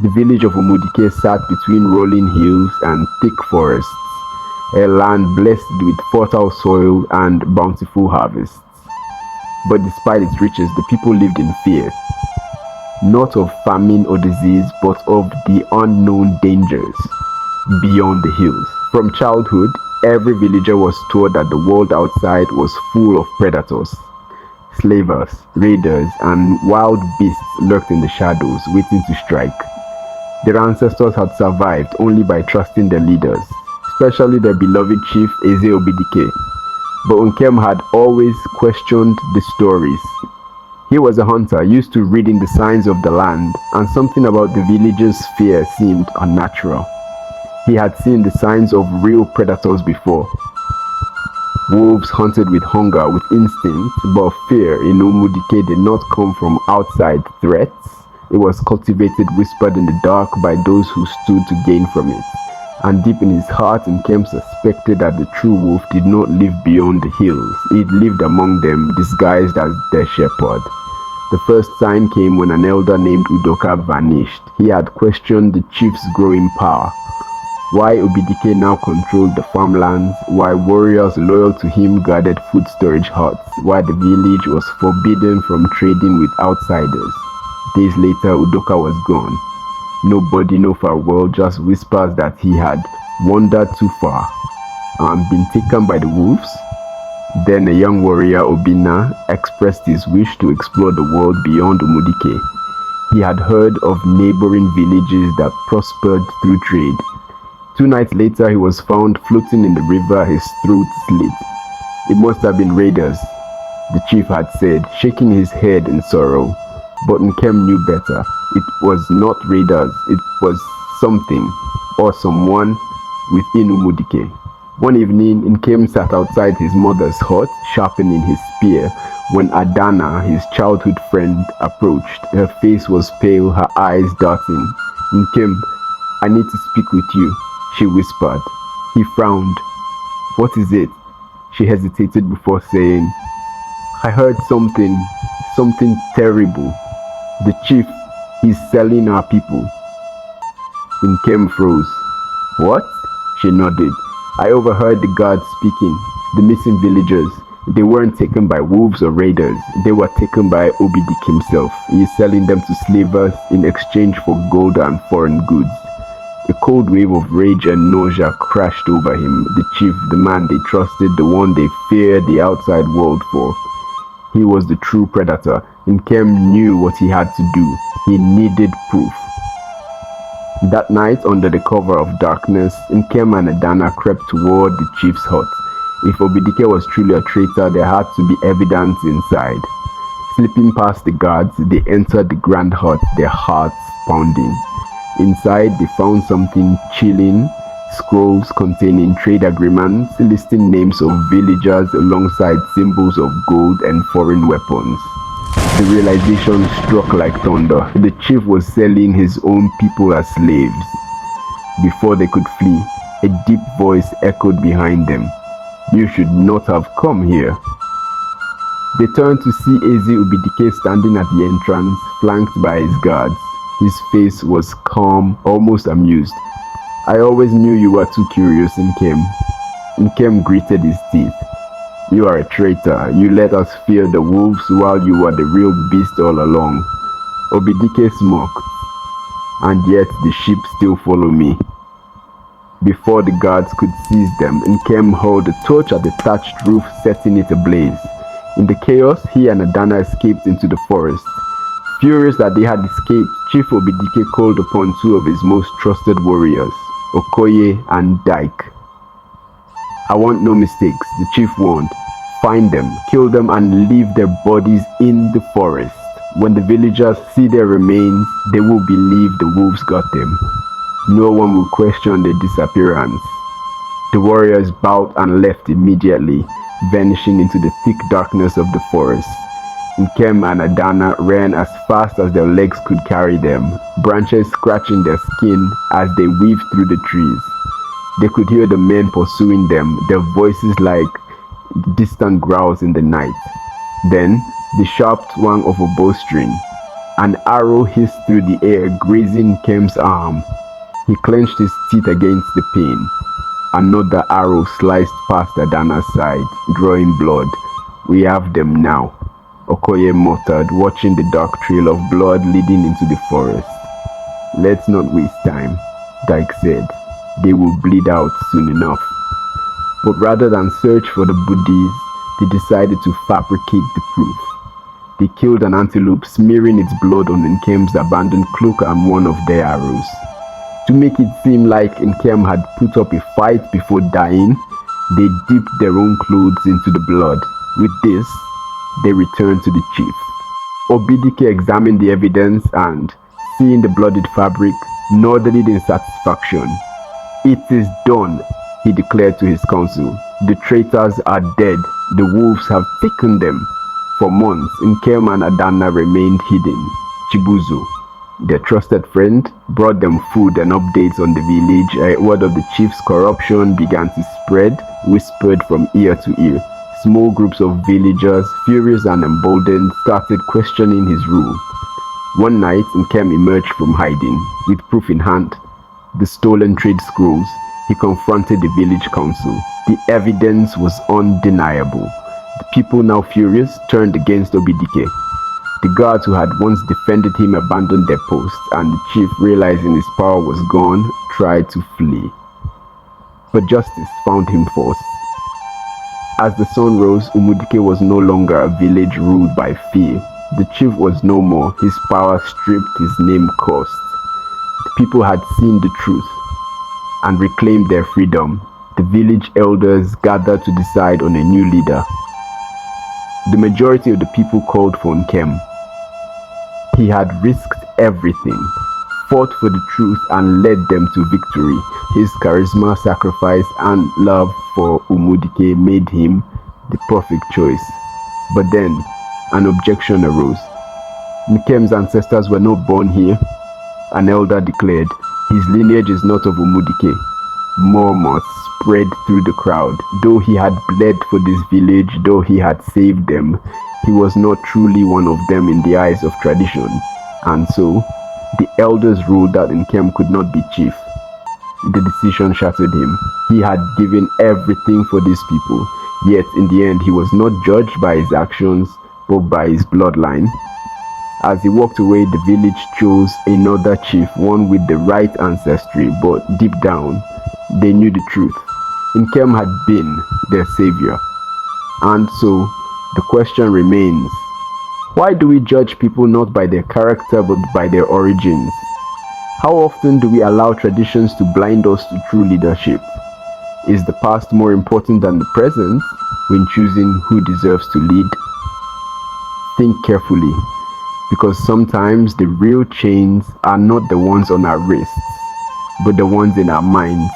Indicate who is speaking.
Speaker 1: The village of Umudike sat between rolling hills and thick forests, a land blessed with fertile soil and bountiful harvests. But despite its riches, the people lived in fear, not of famine or disease, but of the unknown dangers beyond the hills. From childhood, every villager was told that the world outside was full of predators. Slavers, raiders, and wild beasts lurked in the shadows, waiting to strike. Their ancestors had survived only by trusting their leaders, especially their beloved chief Eze Obidike. But Nkem had always questioned the stories. He was a hunter, used to reading the signs of the land, and something about the village's fear seemed unnatural. He had seen the signs of real predators before. Wolves hunted with hunger, with instinct, but fear in Umudike did not come from outside threats. It was cultivated, whispered in the dark by those who stood to gain from it. And deep in his heart, Nkem suspected that the true wolf did not live beyond the hills. It lived among them, disguised as their shepherd. The first sign came when an elder named Udoka vanished. He had questioned the chief's growing power. Why Obidike now controlled the farmlands, why warriors loyal to him guarded food storage huts, why the village was forbidden from trading with outsiders. Days later, Udoka was gone. Nobody, no farewell, just whispers that he had wandered too far and been taken by the wolves. Then a young warrior, Obina, expressed his wish to explore the world beyond Umudike. He had heard of neighboring villages that prospered through trade. 2 nights later, he was found floating in the river, his throat slit. It must have been raiders, the chief had said, shaking his head in sorrow. But Nkem knew better. It was not raiders, it was something or someone within Umudike. One evening, Nkem sat outside his mother's hut, sharpening his spear, when Adana, his childhood friend, approached. Her face was pale, her eyes darting. "Nkem, I need to speak with you," she whispered. He frowned. "What is it?" She hesitated before saying, "I heard something terrible. The chief, he's selling our people." Nkem froze. "What?" She nodded. "I overheard the guards speaking. The missing villagers. They weren't taken by wolves or raiders. They were taken by Obidik himself. He is selling them to slavers in exchange for gold and foreign goods." A cold wave of rage and nausea crashed over him. The chief, the man they trusted, the one they feared the outside world for. He was the true predator. Nkem knew what he had to do. He needed proof. That night, under the cover of darkness, Nkem and Adana crept toward the chief's hut. If Obidike was truly a traitor, there had to be evidence inside. Slipping past the guards, they entered the grand hut, their hearts pounding. Inside, they found something chilling: scrolls containing trade agreements listing names of villagers alongside symbols of gold and foreign weapons. The realization struck like thunder. The chief was selling his own people as slaves. Before they could flee, a deep voice echoed behind them. "You should not have come here." They turned to see Eze Obidike standing at the entrance, flanked by his guards. His face was calm, almost amused. "I always knew you were too curious, Nkem." Nkem gritted his teeth. "You are a traitor. You let us fear the wolves while you were the real beast all along." Obidike smirked. "And yet the sheep still follow me." Before the guards could seize them, Nkem hurled a torch at the thatched roof, setting it ablaze. In the chaos, he and Adana escaped into the forest. Furious that they had escaped, Chief Obidike called upon 2 of his most trusted warriors, Okoye and Dike. "I want no mistakes," the chief warned. "Find them, kill them, and leave their bodies in the forest. When the villagers see their remains, they will believe the wolves got them. No one will question their disappearance." The warriors bowed and left immediately, vanishing into the thick darkness of the forest. Nkem and Adana ran as fast as their legs could carry them, branches scratching their skin as they weaved through the trees. They could hear the men pursuing them, their voices like distant growls in the night. Then, the sharp twang of a bowstring. An arrow hissed through the air, grazing Nkem's arm. He clenched his teeth against the pain. Another arrow sliced past Adana's side, drawing blood. "We have them now," Okoye muttered, watching the dark trail of blood leading into the forest. "Let's not waste time," Dyke said. "They will bleed out soon enough." But rather than search for the bodies, they decided to fabricate the proof. They killed an antelope, smearing its blood on Nkem's abandoned cloak and one of their arrows. To make it seem like Nkem had put up a fight before dying, they dipped their own clothes into the blood. With this, they returned to the chief. Obidike examined the evidence and, seeing the bloodied fabric, nodded in satisfaction. "It is done," he declared to his council. "The traitors are dead. The wolves have taken them." For months, Nkem and Adana remained hidden. Chibuzo, their trusted friend, brought them food and updates on the village. Word of the chief's corruption began to spread, whispered from ear to ear. Small groups of villagers, furious and emboldened, started questioning his rule. One night, Nkem emerged from hiding, with proof in hand, the stolen trade scrolls. He confronted the village council. The evidence was undeniable. The people, now furious, turned against Obidike. The guards who had once defended him abandoned their posts, and the chief, realizing his power was gone, tried to flee. But justice found him forced. As the sun rose, Umudike was no longer a village ruled by fear. The chief was no more, his power stripped, his name cursed. The people had seen the truth and reclaimed their freedom. The village elders gathered to decide on a new leader. The majority of the people called for Nkem. He had risked everything, fought for the truth and led them to victory. His charisma, sacrifice and love for Umudike made him the perfect choice. But then, an objection arose. Nkem's ancestors were not born here, an elder declared. His lineage is not of Umudike. Murmurs spread through the crowd. Though he had bled for this village, though he had saved them, he was not truly one of them in the eyes of tradition. And so, the elders ruled that Nkem could not be chief. The decision shattered him. He had given everything for these people, yet in the end he was not judged by his actions, but by his bloodline. As he walked away, the village chose another chief, one with the right ancestry, but deep down, they knew the truth. Nkem had been their savior. And so, the question remains, why do we judge people not by their character but by their origins? How often do we allow traditions to blind us to true leadership? Is the past more important than the present when choosing who deserves to lead? Think carefully, because sometimes the real chains are not the ones on our wrists, but the ones in our minds.